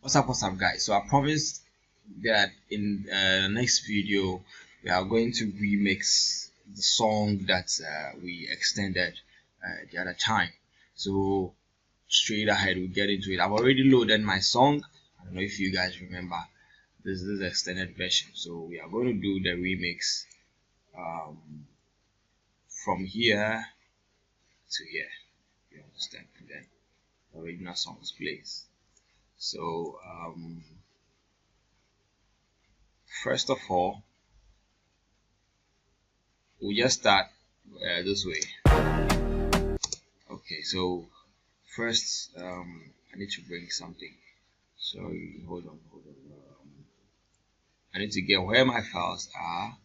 What's up guys? So I promised that in the next video we are going to remix the song that we extended the other time. So straight ahead we get into it. I've already loaded my song. I don't know if you guys remember, this is the extended version. So we are going to do the remix um, from here to here, you understand, and then the original song plays. So first of all, we'll just start this way. Okay, so first I need to bring something. So hold on. I need to get where my files are.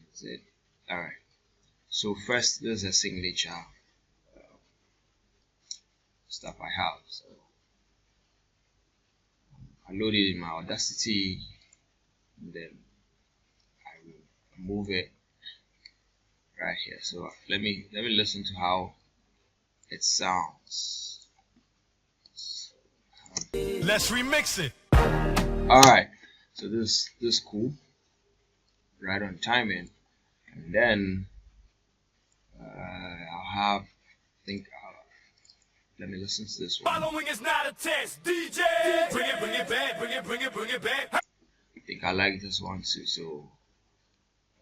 That's it. All right. So first, there's a signature stuff I have. So I load it in my Audacity, and then I will move it right here. So let me listen to how it sounds. Let's remix it. All right. So this cool, right on timing, and then I'll have let me listen to this one. Following is not a test, DJ. Bring it back, bring it back. I think I like this one too, so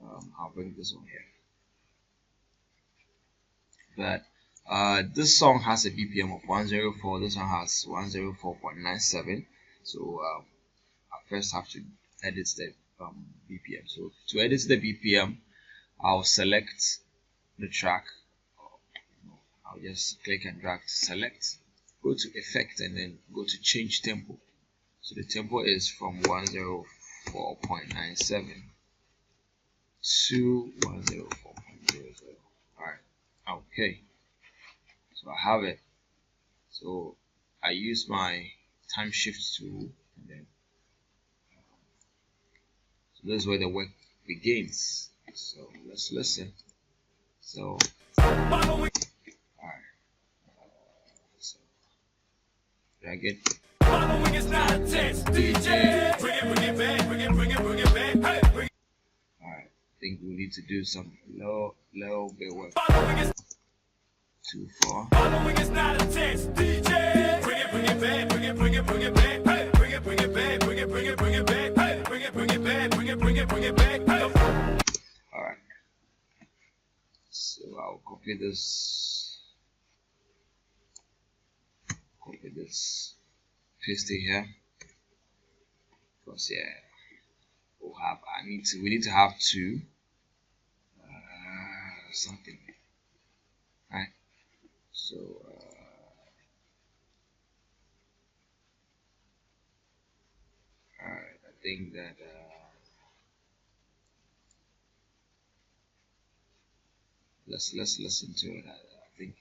I'll bring this one here. But this song has a BPM of 104. This one has 104.97. So I first have to edit the BPM. So to edit the BPM, I'll select the track. I'll just click and drag to select, go to effect, and then go to change tempo. So the tempo is from 104.97 to 104.00. Alright, okay, so I have it. So I use my time shift tool, and then so this is where the work begins. So let's listen. So drag it. Following is not a test, DJ. Bring it back, bring it back. Hey, bring it. Alright, I think we need to do some little bit work. Following is Too far. Following is not a test, DJ. Bring it back, bring it back. Hey, bring it back, bring it back. Hey, bring it back, bring it back. Hey. Alright. So I'll copy this, paste it here. Because yeah, we need to have two something. Right. So alright, I think that let's listen to it. I think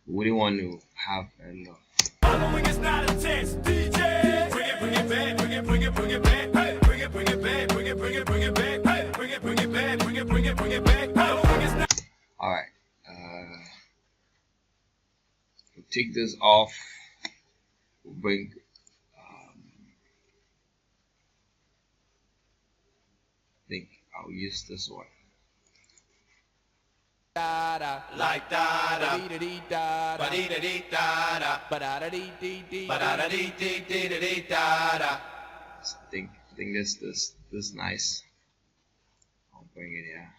we wouldn't want to have a lot. Following is not a test, DJ. Bring it back, bring it back. Hey, bring it back, bring it back. Hey, bring it back, bring it back. Following is not. All right. We'll take this off. We'll bring. I think I'll use this one. Like da da da dee da da dee da da da da dee dee da da. I think this nice. I'll bring it here.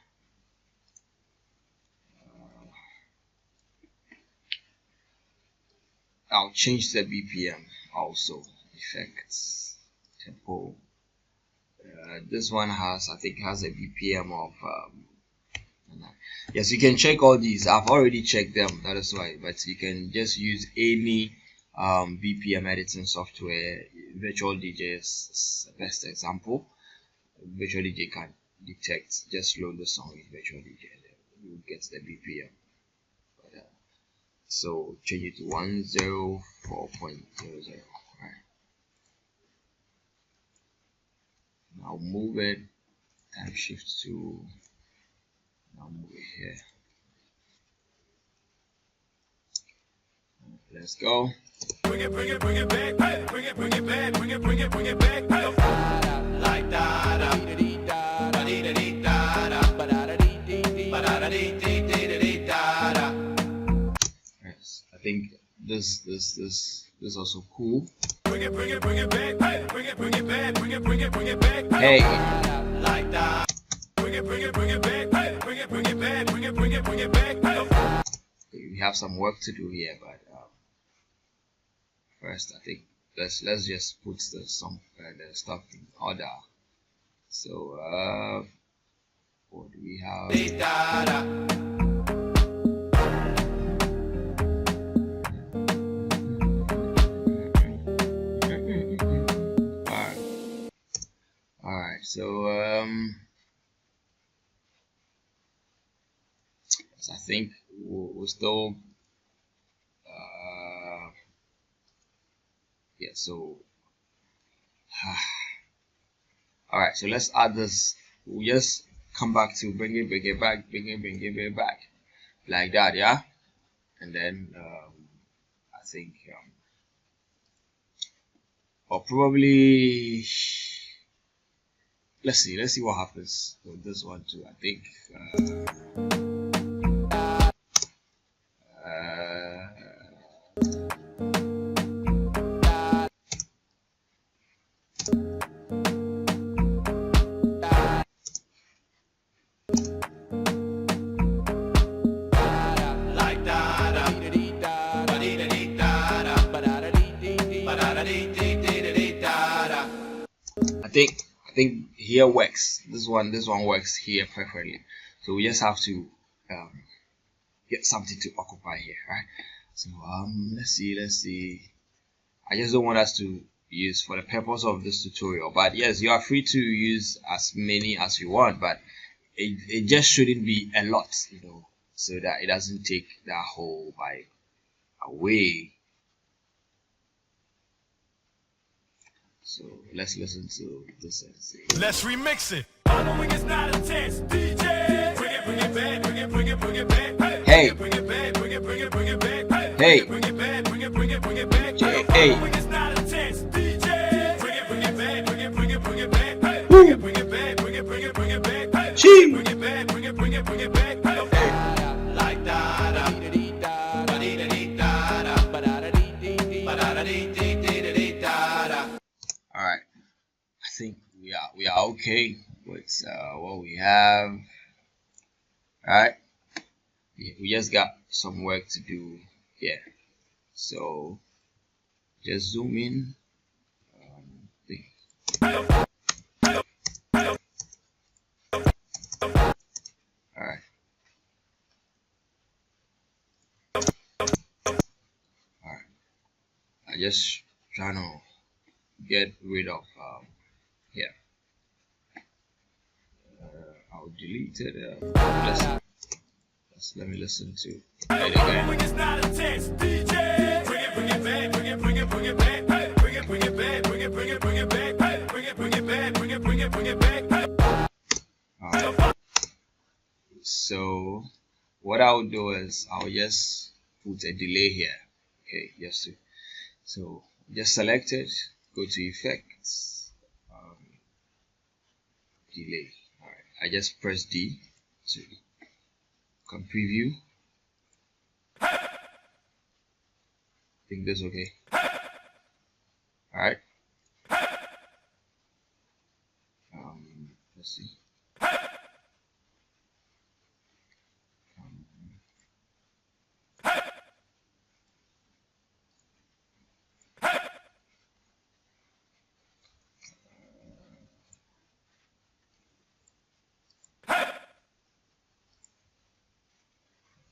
I'll change the BPM also. Effects, tempo. This one has a BPM of yes, you can check all these. I've already checked them, that is why, but you can just use any BPM editing software. Virtual DJ is the best example. Virtual DJ can detect, just load the song with Virtual DJ and then you get the BPM. But, so change it to 104.00. Right. Now move it, time shift to, now move it here. Let's go. bring it, bring it, bring it back, hey, bring it, bring it back, bring it, bring it, bring it back, hey. Like da da da dee da da dee da da ba da da dee dee ba da da dee dee da da. Yes, I think this is also cool. Bring it, bring it, bring it back, hey, bring it, bring it back, bring it, bring it, bring it back, Hey. Like da. Bring it, bring it, bring it back, hey, bring it, bring it back, bring it, bring it, bring it back, hey. We have some work to do here, but first I think let's just put the stuff in order. So what do we have? Alright, so I think we'll still yeah, so alright, so let's add this. We'll just come back to bring it back, bring it back like that, yeah. And then I think or probably let's see what happens with this one too. I think I think here works. This one works here perfectly. So we just have to get something to occupy here, right? So let's see. I just don't want us to use for the purpose of this tutorial, but yes, you are free to use as many as you want, but it just shouldn't be a lot, you know, so that it doesn't take that whole vibe away. So let's listen to this and see. Let's remix it. Following is not a test, DJ. Bring it back, bring it, bring it, bring it back. Hey. Bring it back, bring it, bring it, bring it back. Hey. Bring it back, bring it, bring it, bring it back. Hey. Following is not a test, DJ. Bring it back, bring it, bring it, bring it back. Bring it, bring it back, bring it, bring it, bring it back. Chee. Bring it back, bring it, bring it, bring it back. Like da da dee da da dee da da ba da da dee ba da da dee da da. All right, I think we are okay with what we have. All right, we just got some work to do here, so just zoom in. All right. I just trying to get rid of here. I'll delete it. Let me listen to it again. Bring it back, bring it back, bring it, bring it, bring it back. Bring it back, bring it, bring it, bring it back. Bring it back, bring it, bring it, bring it back. Alright. So what I'll do is I'll just put a delay here. Okay, so just select it, go to effects, delay. Alright, I just press D so you can preview. I think that's okay. Alright. Let's see.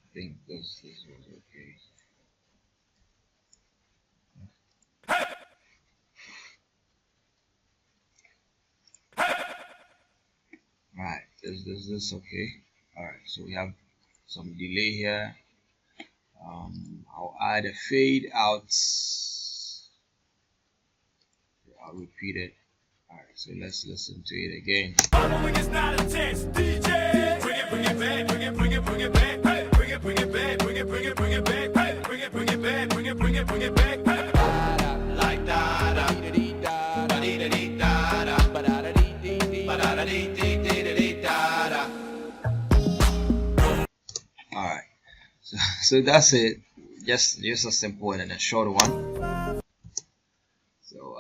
I think this was okay. Right, this okay. Alright, so we have some delay here. I'll add a fade out. I'll repeat it. Alright, so let's listen to it again. Following is not a test, DJ. Bring it back, bring it, bring it, bring it back. Bring it back, bring it, bring it, bring it back. Bring it back, bring it, bring it, bring it back. so that's it. Just a simple and a short one. So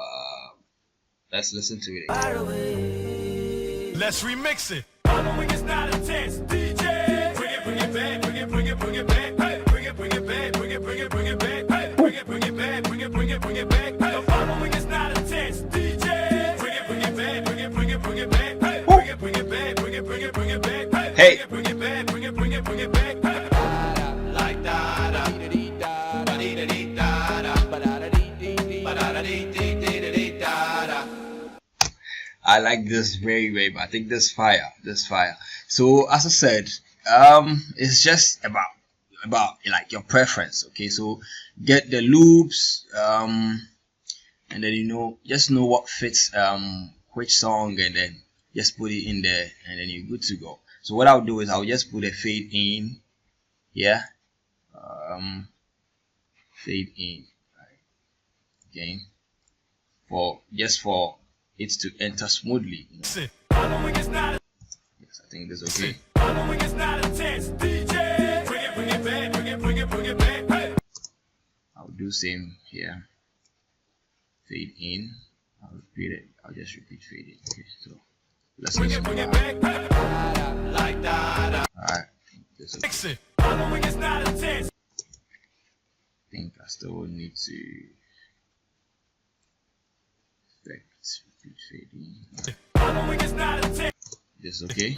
let's listen to it again. Let's remix it. Following is not intense. DJ, bring it back, bring it back, hey, bring it back, bring it back, bring it back, hey, bring it back, bring it back. The following is not intense. DJ, bring it back, hey, bring it back, bring it back, hey, bring it back, bring it back, bring it back, bring it back. Like da da da da da da. I like this very much. I think this fire. So as I said, it's just about like your preference. Okay, so get the loops, and then just know what fits which song, and then just put it in there, and then you're good to go. So what I'll do is I'll just put a fade in, yeah, fade in, right, again, for it to enter smoothly. Yes, I think that's okay. I'll do same here. Fade in. I'll repeat it. I'll just repeat fade in. Okay, so let's listen to that. Alright, that's okay. I think I still need to effect repeat fade in. This okay?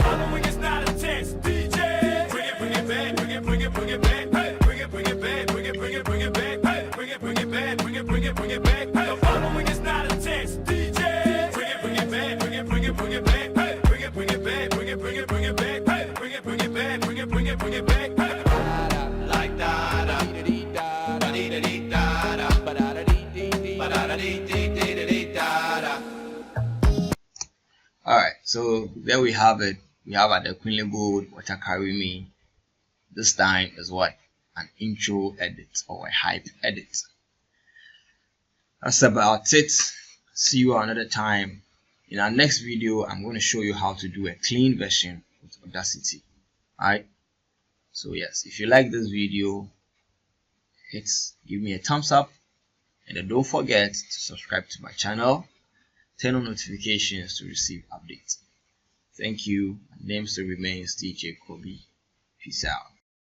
Alright, so there we have it. We have at the Queenly Gold Water Carry Me. This time is what? An intro edit or a hype edit. That's about it. See you another time. In our next video, I'm going to show you how to do a clean version with Audacity. Alright, so yes, if you like this video, give me a thumbs up, and then don't forget to subscribe to my channel. Turn on notifications to receive updates. Thank you. My name still remains DJ Kobe. Peace out.